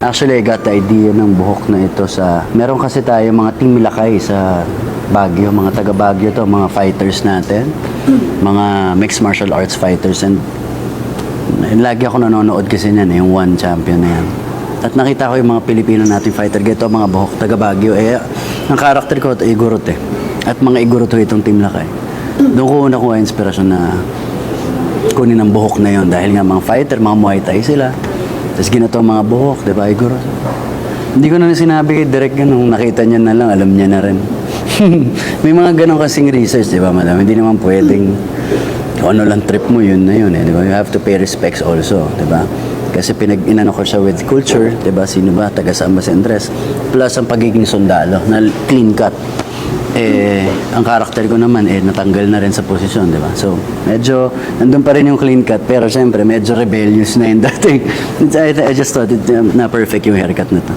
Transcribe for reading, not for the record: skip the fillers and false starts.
Actually, I got the idea ng buhok na ito sa... Meron kasi tayo mga Team Lakay sa Baguio, mga taga Baguio to, mga fighters natin, mga mixed martial arts fighters, and lagi ako nanonood kasi niyan, yung one champion na yan. At nakita ko yung mga Pilipino nating fighter, gito mga buhok, taga Baguio, ang karakter ko, Igorot eh. At mga Igorot itong Team Lakay. Doon ko una kuha inspirasyon na kunin ang buhok na yon dahil nga mga fighter, mga Muay Thai sila. Tapos ginato mga buhok, di ba, Igor? Hindi ko na sinabi kay Direk nung nakita niya na lang, alam niya na rin. May mga ganong kasing research, di ba, madam? Hindi naman pwedeng, kung ano lang trip mo, yun na yun, eh, di ba? You have to pay respects also, di ba? Kasi inano ko siya with culture, di ba? Sino ba? Taga saan ba si Andres? Plus ang pagiging sundalo, na clean cut. Ang karakter ko naman natanggal na rin sa posisyon, di ba? So, medyo nandun pa rin yung clean cut, pero syempre medyo rebellious na yung dating. I just thought na perfect yung haircut na to.